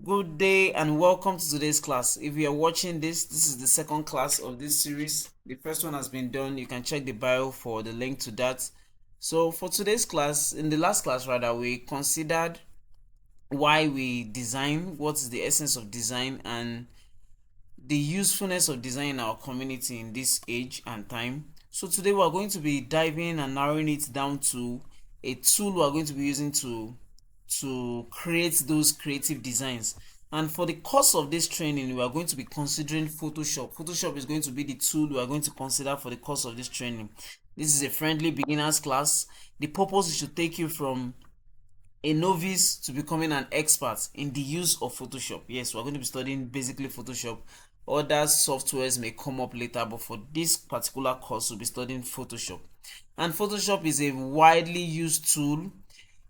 Good day and welcome to today's class. If you are watching this is the second class of this series. The first one has been done. You can check the bio for the link to that. So for today's class, in the last class rather, we considered why we design, what is the essence of design, and the usefulness of design in our community in this age and time. So today we are going to be diving and narrowing it down to a tool we are going to be using to create those creative designs. And for the course of this training, we are going to be considering Photoshop. Photoshop is going to be the tool we are going to consider for the course of this training. This is a friendly beginners class. The purpose is to take you from a novice to becoming an expert in the use of Photoshop. Yes, we're going to be studying basically Photoshop. Other softwares may come up later, but for this particular course, we'll be studying Photoshop. And Photoshop is a widely used tool,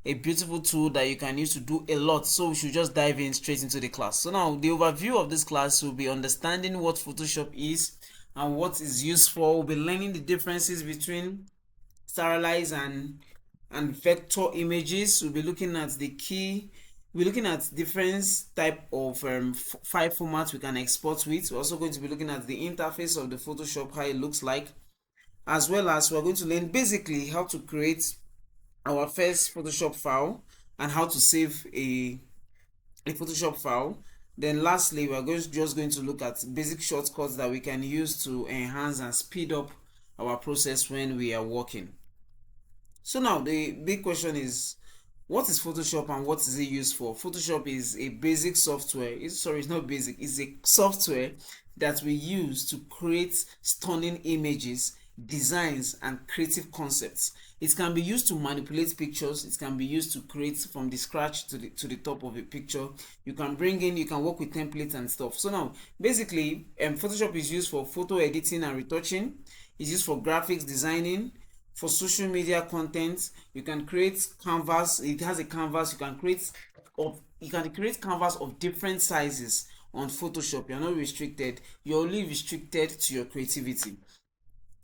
a beautiful tool that you can use to do a lot. So we should just dive in straight into the class. So now the overview of this class will be understanding what Photoshop is and what is used for. We'll be learning the differences between stylize and vector images. We'll be looking at we're looking at different type of file formats we can export with. We're also going to be looking at the interface of the Photoshop, how it looks like, as well as we're going to learn basically how to create our first Photoshop file and how to save a Photoshop file. Then lastly, we're just going to look at basic shortcuts that we can use to enhance and speed up our process when we are working. So now the big question is, what is Photoshop and what is it used for? Photoshop is a basic software. It's not basic, it's a software that we use to create stunning images, designs, and creative concepts. It can be used to manipulate pictures. It can be used to create from the scratch to the top of a picture. You can work with templates and stuff. So now basically Photoshop is used for photo editing and retouching. It's used for graphics designing, for social media content. You can create canvas. It has a canvas. You can create canvas of different sizes on Photoshop. You're not restricted. You're only restricted to your creativity.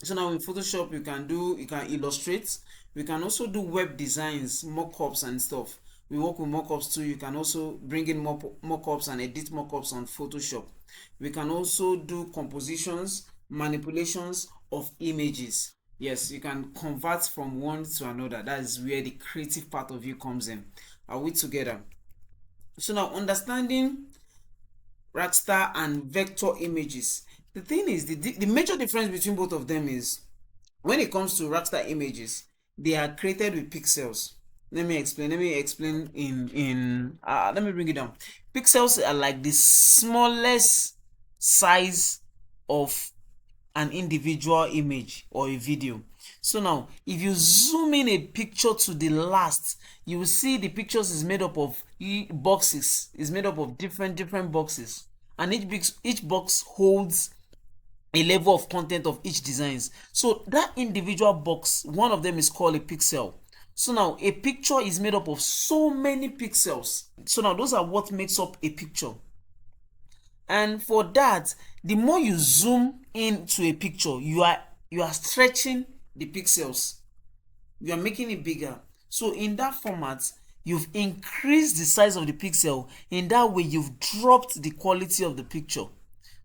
So now in Photoshop you can illustrate. We can also do web designs, mock-ups and stuff. We work with mock-ups too. You can also bring in mock-ups and edit mock-ups on Photoshop. We can also do compositions, manipulations of images. Yes, you can convert from one to another. That is where the creative part of you comes in. Are we together? So now understanding raster and vector images. The thing is, the major difference between both of them is when it comes to raster images, they are created with pixels. Let me explain. Let me bring it down. Pixels are like the smallest size of an individual image or a video. So now if you zoom in a picture to the last, you will see the pictures is made up of boxes. Is made up of different boxes, and each box holds a level of content of each designs. So that individual box, one of them is called a pixel. So now a picture is made up of so many pixels. So now those are what makes up a picture. And for that, the more you zoom into a picture, you are stretching the pixels. You are making it bigger. So in that format, you've increased the size of the pixel. In that way, you've dropped the quality of the picture.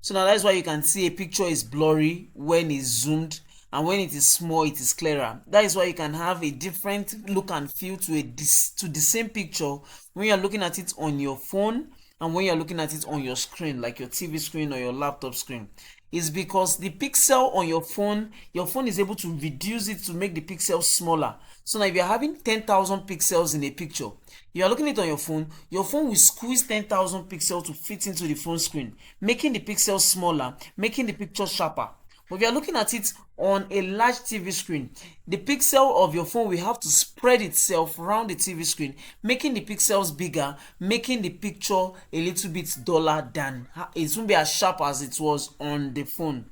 So now that's why you can see a picture is blurry when it's zoomed, and when it is small, it is clearer. That is why you can have a different look and feel to the same picture when you're looking at it on your phone and when you're looking at it on your screen, like your TV screen or your laptop screen. Is because the pixel on your phone is able to reduce it to make the pixel smaller. So now if you're having 10,000 pixels in a picture, you are looking at it on your phone will squeeze 10,000 pixels to fit into the phone screen, making the pixel smaller, making the picture sharper. But if you are looking at it on a large TV screen, the pixel of your phone will have to spread itself around the TV screen, making the pixels bigger, making the picture a little bit duller than it won't be as sharp as it was on the phone.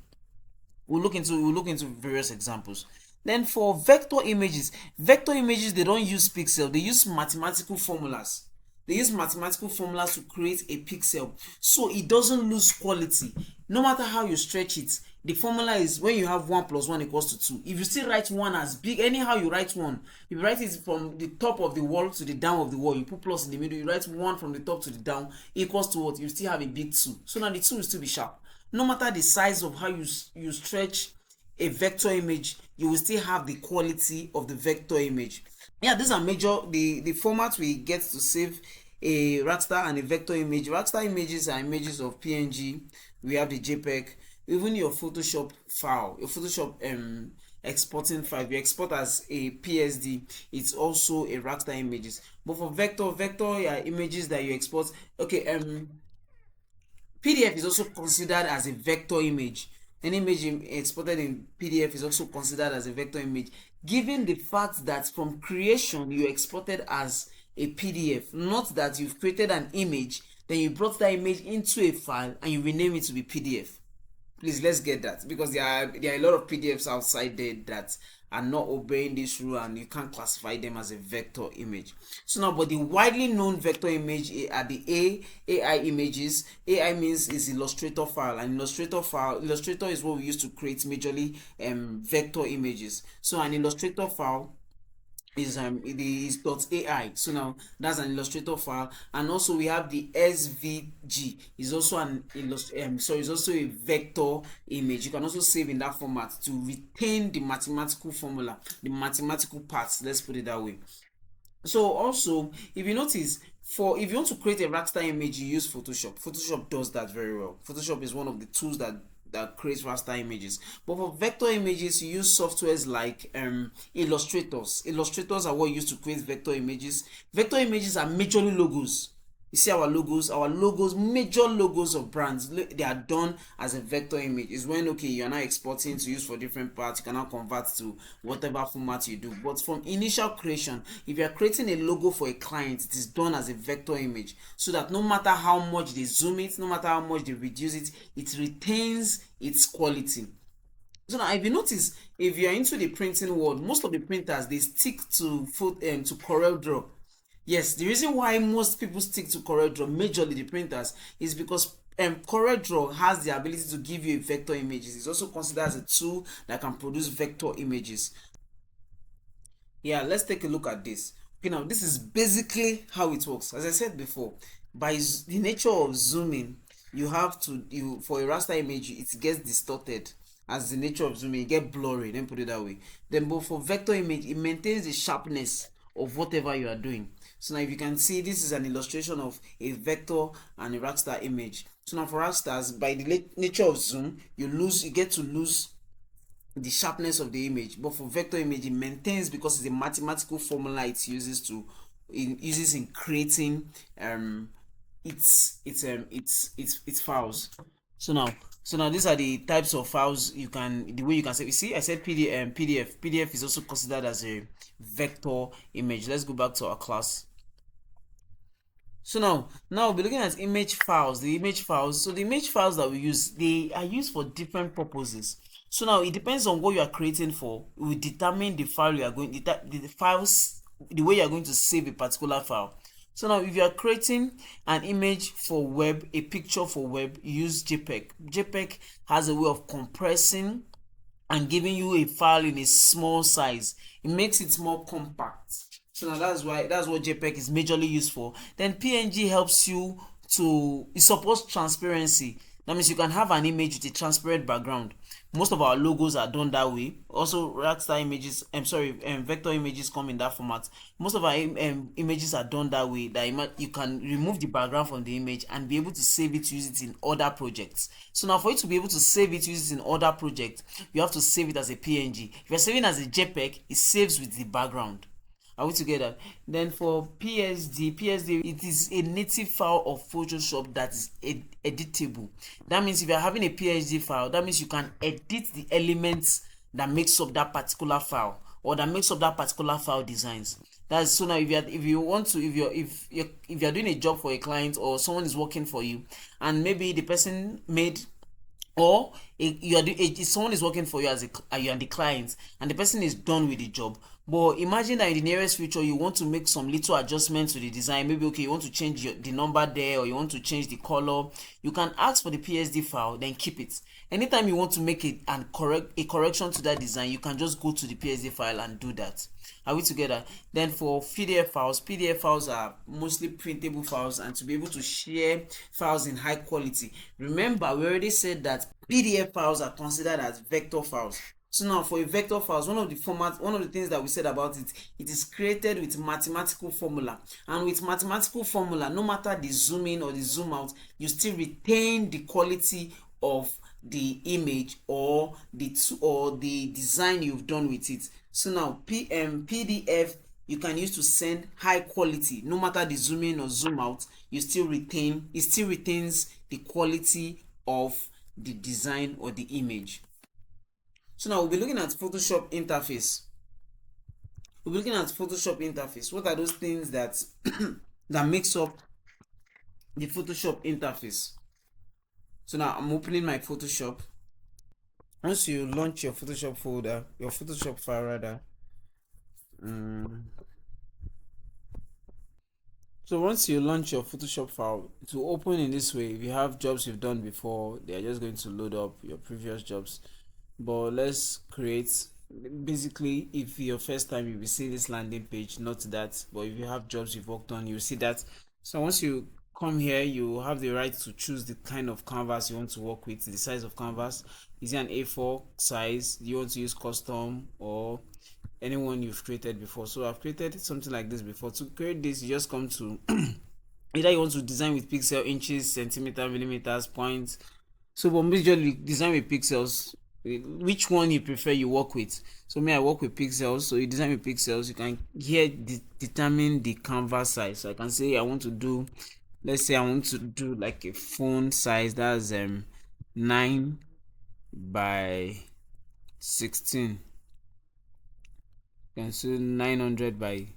We'll look into various examples. Then for vector images, they don't use pixel, they use mathematical formulas. They use mathematical formulas to create a pixel, so it doesn't lose quality. No matter how you stretch it, the formula is when you have 1 plus 1 equals to 2. If you still write 1 as big, anyhow you write 1, if you write it from the top of the wall to the down of the wall, you put plus in the middle, you write 1 from the top to the down, equals to what? You still have a big 2. So now the 2 will still be sharp. No matter the size of how you stretch a vector image, you will still have the quality of the vector image. Yeah, these are major the format we get to save a raster and a vector image. Raster images are images of PNG. We have the JPEG. Even your Photoshop file, your Photoshop exporting file, you export as a PSD, it's also a raster images. But for vector are images that you export. Okay, PDF is also considered as a vector image. An image exported in PDF is also considered as a vector image, given the fact that from creation you exported as a PDF, not that you've created an image, then you brought that image into a file and you rename it to be PDF. Please, let's get that, because there are a lot of PDFs outside there that are not obeying this rule and you can't classify them as a vector image. So now, but the widely known vector image are the AI images. AI means is Illustrator file, and Illustrator is what we use to create majorly vector images. So an Illustrator file it is .ai. So now that's an Illustrator file, and also we have the SVG. Is also it's also a vector image. You can also save in that format to retain the mathematical formula, the mathematical parts. Let's put it that way. So also, if you notice, if you want to create a raster image, you use Photoshop. Photoshop does that very well. Photoshop is one of the tools that creates raster images. But for vector images, you use softwares like illustrators. Illustrators are what you use to create vector images. Vector images are majorly logos. You see our logos, major logos of brands, they are done as a vector image. Is when, okay, you're now exporting to use for different parts, you can now convert to whatever format you do. But from initial creation, if you're creating a logo for a client, it is done as a vector image, so that no matter how much they zoom it, no matter how much they reduce it, it retains its quality. So now, if you notice, if you're into the printing world, most of the printers, they stick to CorelDRAW. Yes, the reason why most people stick to CorelDRAW, majorly the printers, is because CorelDRAW has the ability to give you a vector images. It's also considered as a tool that can produce vector images. Yeah, let's take a look at this. Okay, now this is basically how it works. As I said before, by the nature of zooming, you have to for a raster image, it gets distorted. As the nature of zooming, it get blurry. Then put it that way. Then, but for vector image, it maintains the sharpness of whatever you are doing. So now, if you can see, this is an illustration of a vector and a raster image. So now, for rasters, by the nature of zoom, you get to lose the sharpness of the image. But for vector image, it maintains, because it's a mathematical formula it uses in creating its files. So now these are the types of files the way you can say. You see, I said PDF. PDF is also considered as a vector image. Let's go back to our class. So now we'll be looking at image files. The image files. So the image files that we use, they are used for different purposes. So now it depends on what you are creating for. It will determine the file you are going the files, the way you are going to save a particular file. So now, if you are creating an image for web, a picture for web, you use JPEG. JPEG has a way of compressing and giving you a file in a small size. It makes it more compact. So now that's what JPEG is majorly used for. Then PNG helps you it supports transparency. That means you can have an image with a transparent background. Most of our logos are done that way. Also, raster images, vector images come in that format. Most of our images are done that way, that you can remove the background from the image and be able to save it, use it in other projects. So now, for you to be able to save it, use it in other projects, you have to save it as a PNG. If you're saving as a JPEG, it saves with the background. Are we together? Then for PSD, it is a native file of Photoshop that is editable. That means if you are having a PSD file, that means you can edit the elements that makes up that particular file, or that makes up that particular file designs. That's so now if you're doing a job for a client, or someone is working for you, and maybe the person made or someone is working for you as you are the client, and the person is done with the job. But imagine that in the nearest future you want to make some little adjustments to the design. Maybe okay, you want to change the number there, or you want to change the color. You can ask for the PSD file, then keep it. Anytime you want to make it and correct a correction to that design, you can just go to the PSD file and do that. Are we together? Then for PDF files are mostly printable files, and to be able to share files in high quality. Remember, we already said that PDF files are considered as vector files. So now for a vector files, one of the things that we said about it, it is created with mathematical formula. And with mathematical formula, no matter the zoom in or the zoom out, you still retain the quality of the image or the design you've done with it. So now PDF you can use to send high quality. No matter the zoom in or zoom out, it still retains the quality of the design or the image. So now we'll be looking at Photoshop interface. What are those things that that makes up the Photoshop interface? So now I'm opening my Photoshop. Once you launch your Photoshop folder, your Photoshop file rather. So once you launch your Photoshop file, to open in this way, if you have jobs you've done before, they are just going to load up your previous jobs. But let's create, basically, if your first time you will see this landing page, not that, but if you have jobs you've worked on, you will see that. So once you come here, you have the right to choose the kind of canvas you want to work with, the size of canvas. Is it an A4 size? Do you want to use custom or anyone you've created before? So I've created something like this before. To create this, you just come to either you want to design with pixel, inches, centimeter, millimeters, points. So but majorly design with pixels. Which one you prefer you work with? So me, I work with pixels. So you design with pixels. You can here determine the canvas size. So I can say I want to do, let's say I want to do like a phone size, that's 9 by 16. You can say 900 by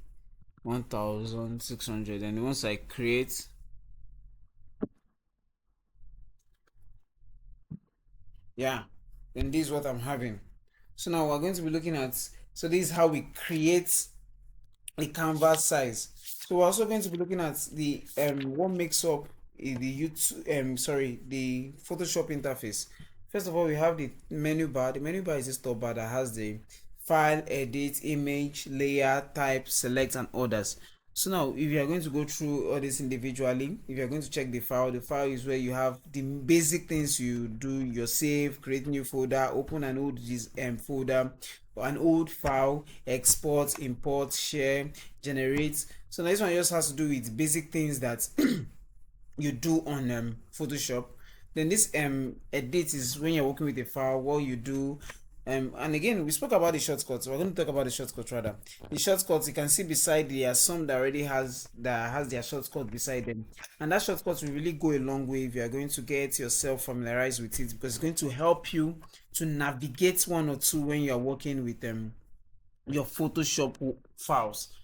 1600. And once I create, yeah, then this is what I'm having. So now we're going to be looking at, so this is how we create a canvas size. So we're also going to be looking at the what makes up the the Photoshop interface. First of all, we have the menu bar. The menu bar is this top bar that has the file, edit, image, layer, type, select, and others. So now if you are going to go through all this individually, if you're going to check the file is where you have the basic things you do: your save, create new folder, open an old folder, an old file, export, import, share, generate. So now this one just has to do with basic things that you do on Photoshop. Then this edit is when you're working with a file, what you do. And again, we spoke about the shortcuts. We're going to talk about the shortcuts rather. The shortcuts, you can see beside there are some that already has their shortcut beside them, and that shortcut will really go a long way if you are going to get yourself familiarized with it, because it's going to help you to navigate one or two when you are working with your Photoshop files.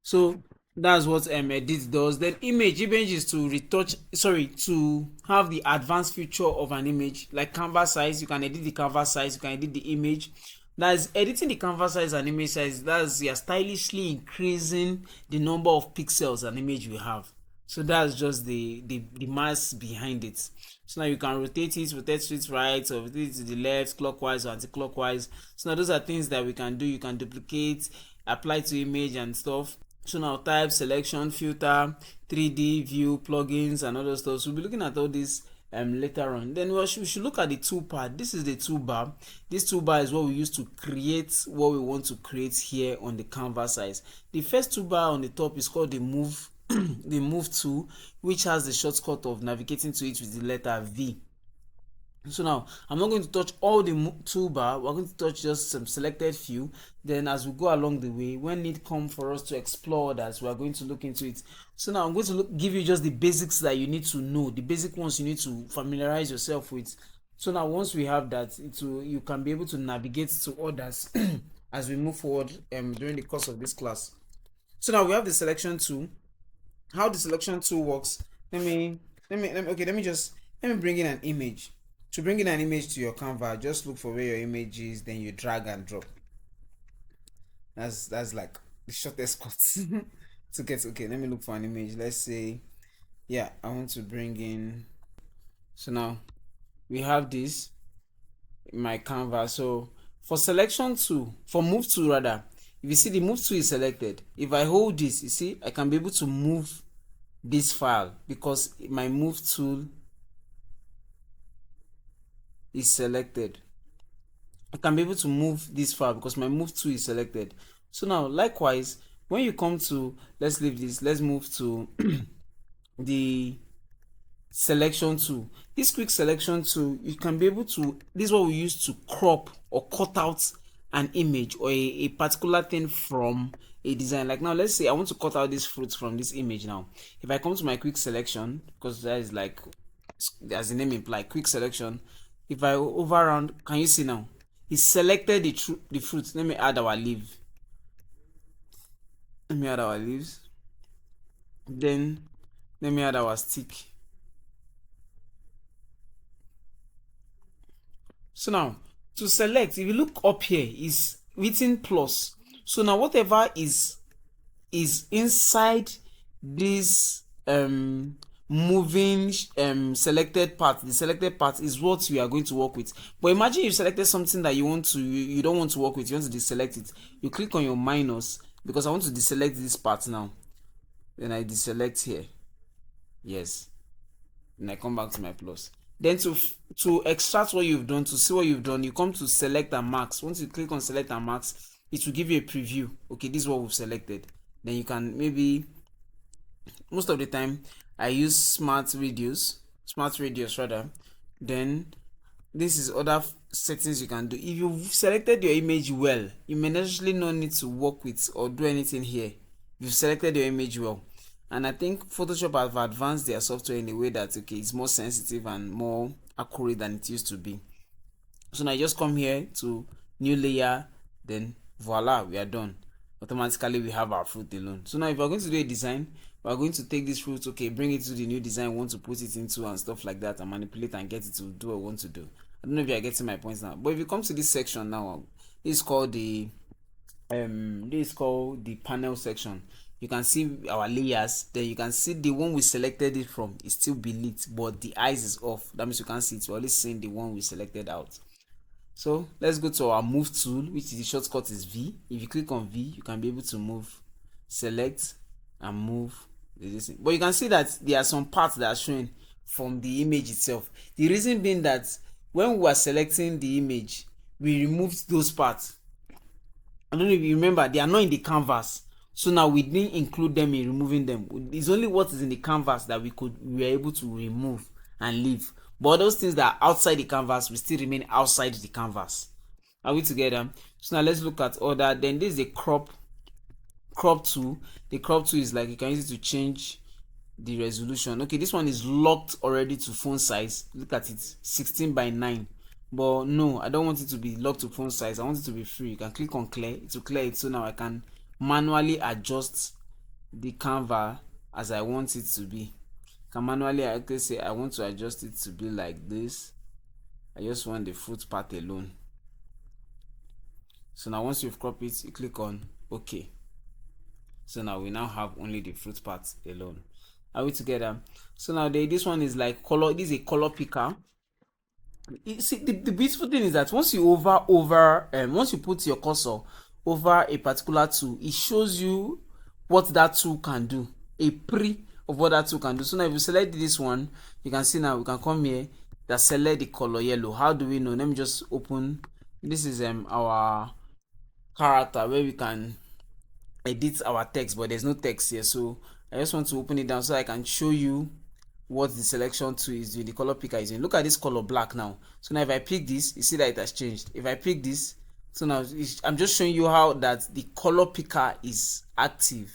So that's what edit does. Then image is to retouch, sorry, to have the advanced feature of an image, like canvas size. You can edit the canvas size, you can edit the image. That's editing the canvas size and image size. That's, you're stylishly increasing the number of pixels an image will have. So that's just the mass behind it. So now you can rotate to its right, or rotate it to the left, clockwise or anti-clockwise. So now those are things that we can do. You can duplicate, apply to image and stuff. So now type, selection, filter, 3D view, plugins, and other stuff. So we'll be looking at all this later on. Then we should look at the toolbar. This is the toolbar. This toolbar is what we use to create what we want to create here on the canvas size. The first toolbar on the top is called the move the move tool, which has the shortcut of navigating to it with the letter V. So now I'm not going to touch all the toolbar. We're going to touch just some selected few. Then as we go along the way, when need come for us to explore that, we are going to look into it. So now I'm going to give you just the basics that you need to know, the basic ones you need to familiarize yourself with. So now once we have that, you can be able to navigate to others as we move forward during the course of this class. So now we have the selection tool. How the selection tool works, let me bring in an image. To bring in an image to your Canva, just look for where your image is, then you drag and drop. That's like the shortest cut to get. Okay, let me look for an image. Let's say, yeah, I want to bring in. So now we have this in my Canva. So for selection tool, for move tool rather, if you see the move tool is selected, if I hold this, you see I can be able to move this file because my move tool is selected. I can be able to move this file because my move tool is selected. So now likewise, when you come to, let's leave this, let's move to the selection tool. This quick selection tool, you can be able to, this is what we use to crop or cut out an image or a particular thing from a design. Like now, let's say I want to cut out this fruit from this image. Now if I come to my quick selection, because that is like, as the name implies, quick selection, if I overround, can you see now he selected the fruit. Let me add our leaf. Let me add our leaves. Then let me add our stick. So now to select, if you look up here, is written plus. So now whatever is inside this moving selected part, the selected part is what we are going to work with. But imagine you selected something that you don't want to work with, you want to deselect it. You click on your minus, because I want to deselect this part now. Then I deselect here. Yes. And I come back to my plus. Then to extract what you've done, to see what you've done, you come to select and marks. Once you click on select and marks, it will give you a preview. Okay, this is what we've selected. Then you can maybe, most of the time I use smart radius rather. Then this is other settings you can do. If you've selected your image well, you may necessarily not need to work with or do anything here. You've selected your image well. And I think Photoshop have advanced their software in a way that, okay, it's more sensitive and more accurate than it used to be. So now I just come here to new layer, then voila, we are done. Automatically we have our fruit alone. So now if we're going to do a design, we're going to take this fruit, okay, bring it to the new design we want to put it into and stuff like that, and manipulate and get it to do what we want to do. I don't know if you are getting my points now. But if you come to this section now, this is called the panel section. You can see our layers. Then you can see the one we selected it from is still lit, but the eyes is off. That means you can't see it. We're only seeing the one we selected out. So let's go to our move tool, which is the shortcut is V. If you click on V, you can be able to move, select and move this thing. But you can see that there are some parts that are showing from the image itself. The reason being that when we are selecting the image, we removed those parts. I don't know if you remember, they are not in the canvas. So now we didn't include them in removing them. It's only what is in the canvas that we were able to remove and leave. But those things that are outside the canvas will still remain outside the canvas. Are we together? So now let's look at other. Then this is the crop tool. The crop tool is like, you can use it to change the resolution. Okay, this one is locked already to font size. Look at it, 16:9. But no, I don't want it to be locked to font size. I want it to be free. You can click on clear to clear it. So now I can manually adjust the Canva as I want it to be. Can manually, I can say I want to adjust it to be like this. I just want the fruit part alone. So now once you've cropped it, you click on OK. So now we now have only the fruit part alone. Are we together? So now this one is like color. This is a color picker. You see, the beautiful thing is that once you once you put your cursor over a particular tool, it shows you what that tool can do, a pre of what that tool can do. So now if you select this one, you can see now we can come here that select the color yellow. How do we know? Let me just open. This is our character where we can edit our text, but there's no text here. So I just want to open it down so I can show you what the selection tool is doing, the color picker is doing. Look at this color black now. So now if I pick this, you see that it has changed. If I pick this, so now I'm just showing you how that the color picker is active.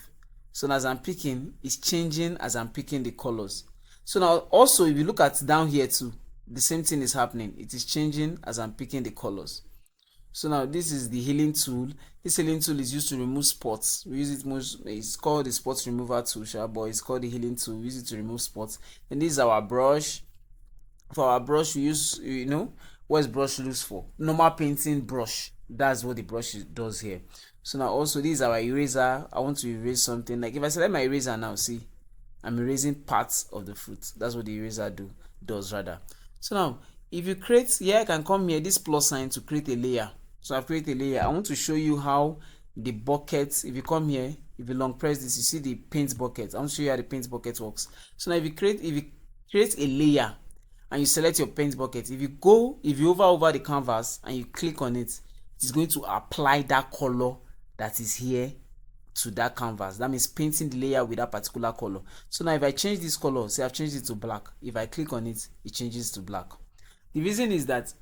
So now as I'm picking, it's changing as I'm picking the colors. So now also if you look at down here too, the same thing is happening. It is changing as I'm picking the colors. So now this is the healing tool. This healing tool is used to remove spots. We use it most, it's called the spots remover tool, but it's called the healing tool. We use it to remove spots. And this is our brush. For our brush we use, what is brush used for? Normal painting brush. That's what the brush does here. So now also this is our eraser. I want to erase something. Like if I select my eraser now, see, I'm erasing parts of the fruit. That's what the eraser does rather. So now if you create here, I can come here, this plus sign, to create a layer. So I've created a layer. I want to show you how the bucket, if you come here, if you long press this, you see the paint bucket. I want to show you how the paint bucket works. So now if you create a layer and you select your paint bucket, if you hover over the canvas and you click on it, it's going to apply that color that is here to that canvas. That means painting the layer with that particular color. So now if I change this color, say I've changed it to black, if I click on it, it changes to black. The reason is that,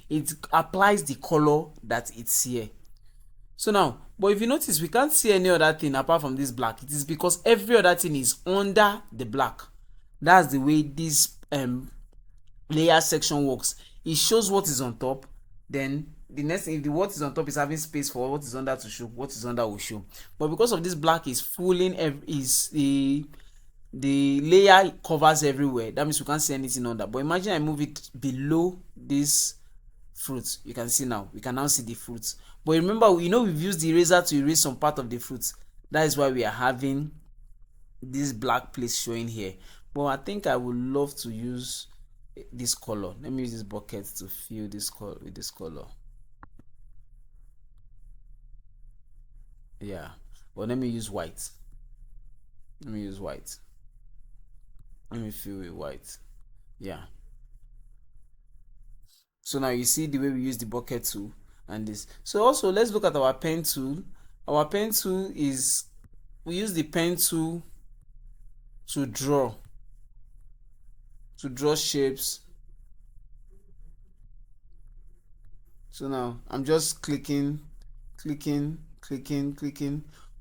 it applies the color that it's here. So now, but if you notice, we can't see any other thing apart from this black. It is because every other thing is under the black. That's the way this layer section works. It shows what is on top, then the next thing, if the what is on top is having space for what is under to show, what is under will show. But because of this black is fooling, is the layer covers everywhere, that means we can't see anything under. But imagine I move it below this fruit, you can see now, we can now see the fruits. But remember, we've used the eraser to erase some part of the fruits. That is why we are having this black place showing here. But I think I would love to use this color. Let me use this bucket to fill this color with this color. Yeah, well, let me use white. Let me fill with white. Yeah, so now you see the way we use the bucket tool and this. So also let's look at our pen tool. Our pen tool is, we use the pen tool to draw shapes. So now I'm just clicking.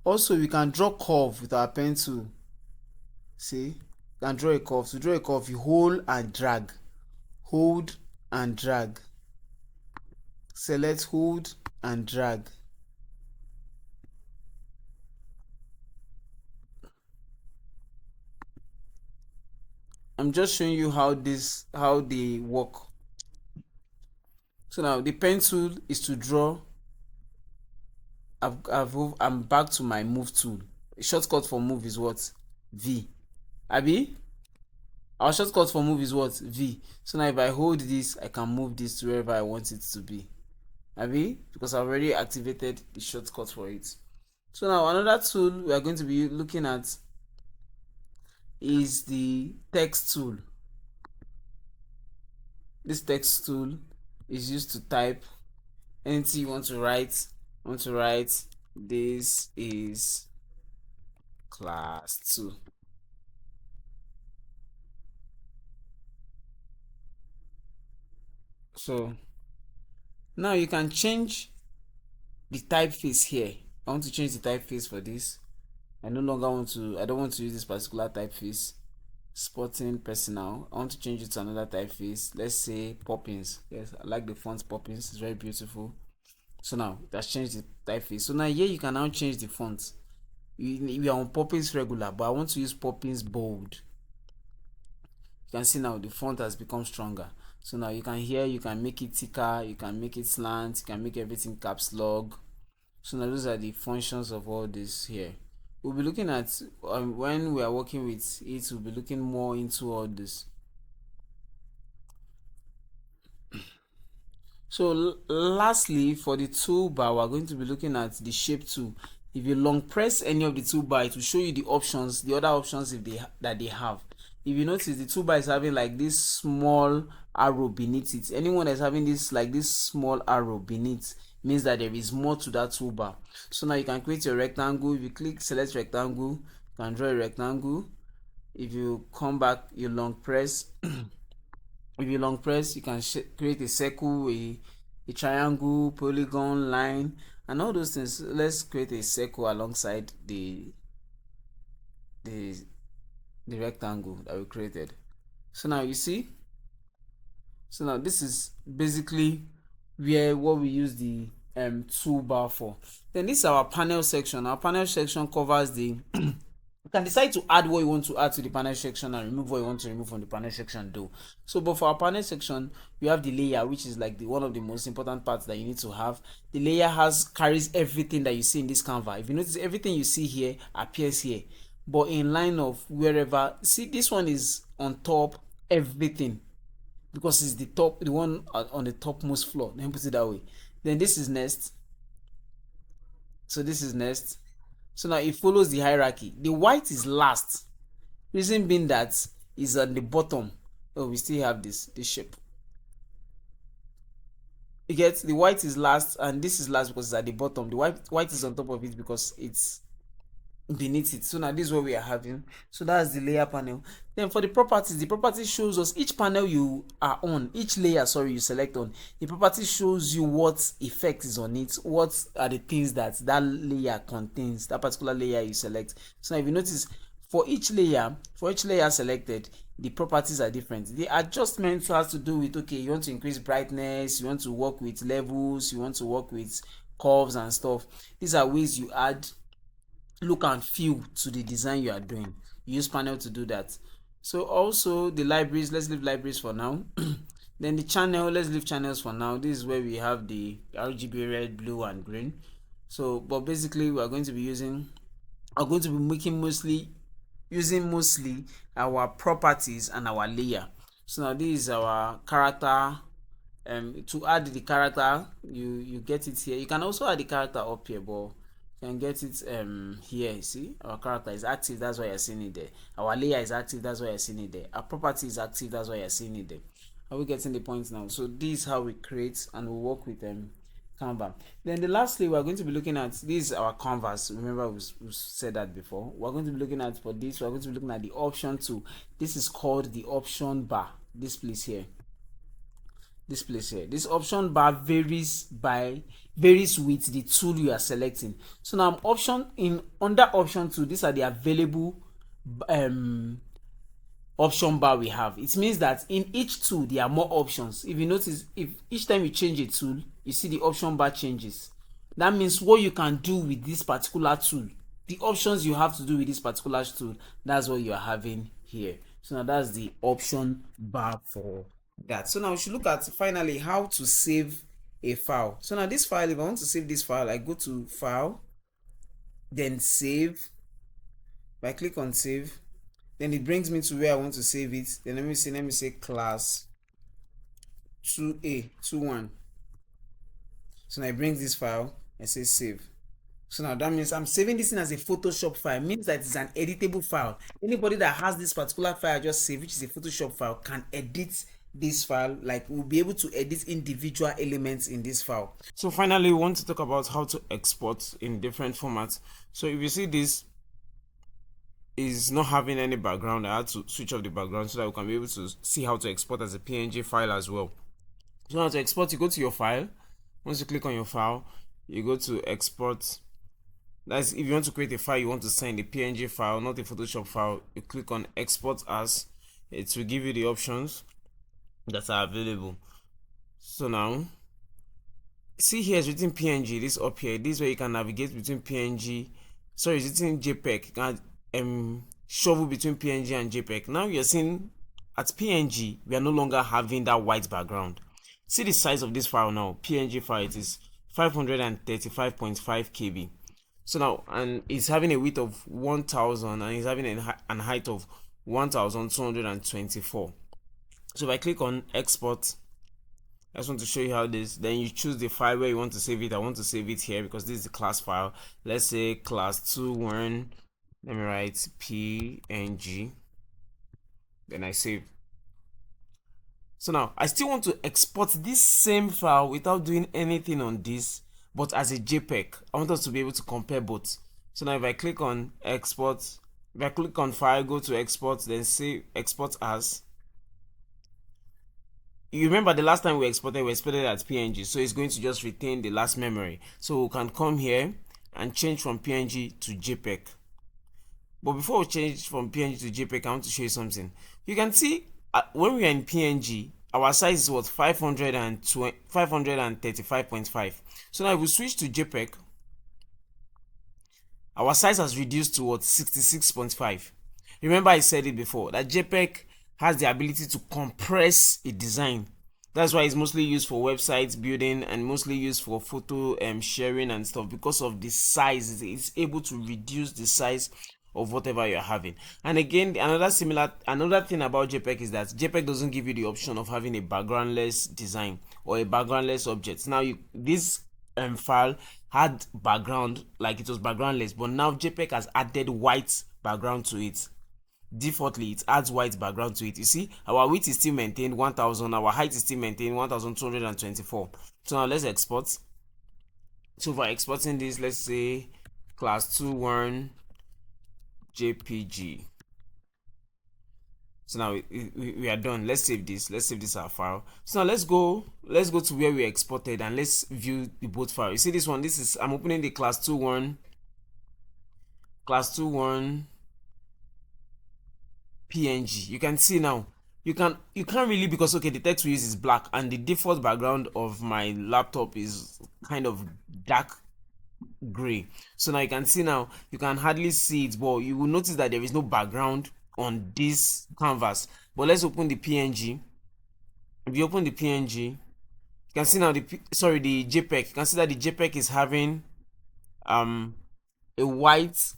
Also we can draw curve with our pen tool. See, you can draw a curve. To draw a curve, you hold and drag, select, hold and drag. I'm just showing you how they work. So now the pen tool is to draw. I'm back to my move tool. A shortcut for move is what? V. Abi? Our shortcut for move is what? V. So now if I hold this, I can move this to wherever I want it to be. Abi? Because I've already activated the shortcut for it. So now another tool we are going to be looking at is the text tool. This text tool is used to type anything you want to write. This is class 2. So now you can change the typeface here. I want to change the typeface for this. I don't want to use this particular typeface. Sporting Personal. I want to change it to another typeface. Let's say Poppins. Yes, I like the font Poppins. It's very beautiful. So now it has changed the typeface. So now here you can now change the font. We are on Poppins regular, but I want to use Poppins bold. You can see now the font has become stronger. So now you can make it thicker, you can make it slant, you can make everything caps lock. So now those are the functions of all this here. We'll be looking at when we are working with it, we'll be looking more into all this. So lastly, for the toolbar, we're going to be looking at the shape tool. If you long press any of the toolbar, it will show you the options, the other options that they have. If you notice, the toolbar is having like this small arrow beneath it. Anyone that's having this like this small arrow beneath means that there is more to that toolbar. So now you can create your rectangle. If you select rectangle, you can draw a rectangle. If you come back, you long press. If you long press, you can create a circle, a triangle, polygon, line, and all those things. Let's create a circle alongside the rectangle that we created. So now you see, so now this is basically what we use the toolbar for. Then this is our panel section. Our panel section covers the You can decide to add what you want to add to the panel section and remove what you want to remove from the panel section though. So but for our panel section, we have the layer, which is like the one of the most important parts that you need to have. The layer carries everything that you see in this Canva. If you notice, everything you see here appears here, but in line of wherever. See, this one is on top everything because it's the top, the one on the topmost floor. Let me put it that way. Then this is next. So this is next. So now it follows the hierarchy. The white is last. Reason being that is at the bottom. Oh, we still have this shape. You get, the white is last and this is last because it's at the bottom. The white is on top of it because it's beneath it. So now this is what we are having. So that's the layer panel. Then for the properties, the property shows us each panel you are on, each layer, sorry, you select on, the property shows you what effect is on it, what are the things that layer contains, that particular layer you select. So now if you notice, for each layer selected, the properties are different. The adjustments has to do with, okay, you want to increase brightness, you want to work with levels, you want to work with curves and stuff. These are ways you add look and feel to the design you are doing. You use panel to do that. So also the libraries, let's leave libraries for now. Then the channel, let's leave channels for now. This is where we have the RGB red, blue and green. So but basically we are going to be using mostly our properties and our layer. So now this is our character. To add the character, you get it here. You can also add the character up here, but you can get it here. See, our character is active, that's why you're seeing it there. Our layer is active, that's why you're seeing it there. Our property is active, that's why you're seeing it there. Are we getting the point now? So this is how we create and we work with Canva. Then the lastly, we're going to be looking at this, our canvas. Remember we said that before. We're going to be looking at, for this, we're going to be looking at the option tool. This is called the option bar. This place here, this option bar varies with the tool you are selecting. So now under option tool, these are the available option bar we have. It means that in each tool there are more options. If you notice, if each time you change a tool, you see the option bar changes. That means what you can do with this particular tool, the options you have to do with this particular tool, that's what you are having here. So now that's the option bar for that. So now we should look at finally how to save a file. So now this file, if I want to save this file, I go to file, then save. If I click on save, then it brings me to where I want to save it. Then let me say class 2A21. So now it brings this file, I say save. So now that means I'm saving this in as a Photoshop file. It means that it's an editable file. Anybody that has this particular file I just saved, which is a Photoshop file, can edit this file. Like, we'll be able to edit individual elements in this file. So finally, we want to talk about how to export in different formats. So if you see this is not having any background, I had to switch off the background so that we can be able to see how to export as a PNG file as well. So now to export, you go to your file. Once you click on your file, you go to export. That's if you want to create a file you want to send, a PNG file, not a Photoshop file. You click on export as. It will give you the options that are available. So now see here it's written PNG. This up here, this way you can navigate between PNG. Sorry, it's written JPEG. You can shovel between PNG and JPEG. Now you're seeing at PNG we are no longer having that white background. See the size of this file now. PNG file, it is 535.5 KB. So now, and it's having a width of 1000 and it's having a height of 1224. So if I click on export, I just want to show you how this, then you choose the file where you want to save it. I want to save it here because this is the class file. Let's say class 21, let me write PNG, then I save. So now I still want to export this same file without doing anything on this, but as a JPEG. I want us to be able to compare both. So now if I click on export, if I click on file, go to export, then say export as. You remember the last time we exported as PNG, so it's going to just retain the last memory. So we can come here and change from PNG to JPEG. But before we change from PNG to JPEG, I want to show you something. You can see when we are in PNG, our size is what, 535.5. So now if we switch to JPEG, our size has reduced to what, 66.5. Remember I said it before that JPEG has the ability to compress a design. That's why it's mostly used for websites building and mostly used for photo sharing and stuff, because of the size. It's able to reduce the size of whatever you're having. And again, another thing about JPEG is that JPEG doesn't give you the option of having a backgroundless design or a backgroundless object. Now this file had background, like it was backgroundless, but now JPEG has added white background to it. Defaultly it adds white background to it. You see, our width is still maintained 1000, our height is still maintained 1224. So now let's export. So for exporting this, let's say class 2.1 JPG. So now we are done. Let's save this. Let's save this our file. So now let's go to where we exported and let's view the both file. You see this one, this is, I'm opening the class 2.1 PNG. You can see now, you can't really, because okay, the text we use is black and the default background of my laptop is kind of dark gray. So now you can see, now you can hardly see it, but you will notice that there is no background on this canvas. But let's open the PNG. If you open the PNG, you can see now the JPEG. You can see that the JPEG is having a white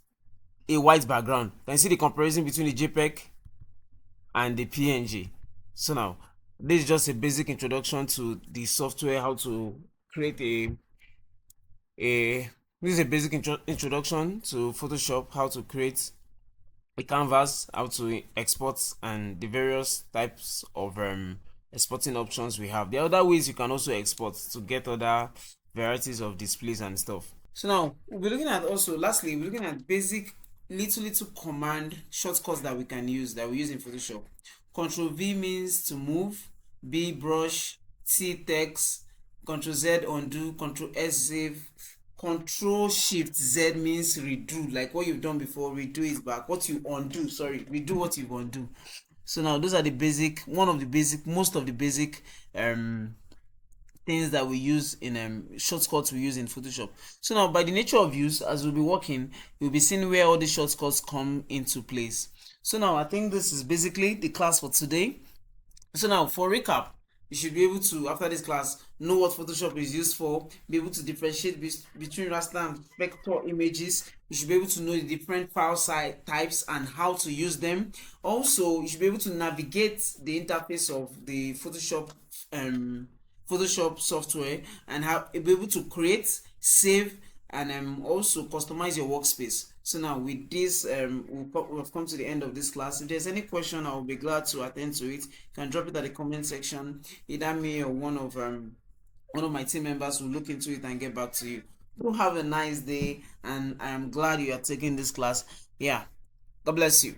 background. You can see the comparison between the JPEG and the PNG. So now this is just a basic introduction to the software, how to create this is a basic introduction to Photoshop, how to create a canvas, how to export, and the various types of exporting options we have. There are other ways you can also export to get other varieties of displays and stuff. So now we'll be looking at, also lastly, we're looking at basic little command shortcuts that we can use, that we use in Photoshop. Ctrl V means to move, B brush, C text, Ctrl Z undo, Ctrl S save, Ctrl Shift Z means redo, like what you've done before, redo it back. What you undo, sorry, redo what you undo. So now those are the basic, most of the basic things that we use in shortcuts we use in Photoshop. So now, by the nature of use, as we'll be working, you'll be seeing where all the shortcuts come into place. So now I think this is basically the class for today. So now, for recap, you should be able to, after this class, know what Photoshop is used for, be able to differentiate between raster and vector images. You should be able to know the different file size types and how to use them. Also, you should be able to navigate the interface of the Photoshop software and be able to create, save, and also customize your workspace. So now with this, we've come to the end of this class. If there's any question, I will be glad to attend to it. You can drop it at the comment section. Either me or one of my team members will look into it and get back to you. Do have a nice day, and I am glad you are taking this class. Yeah, God bless you.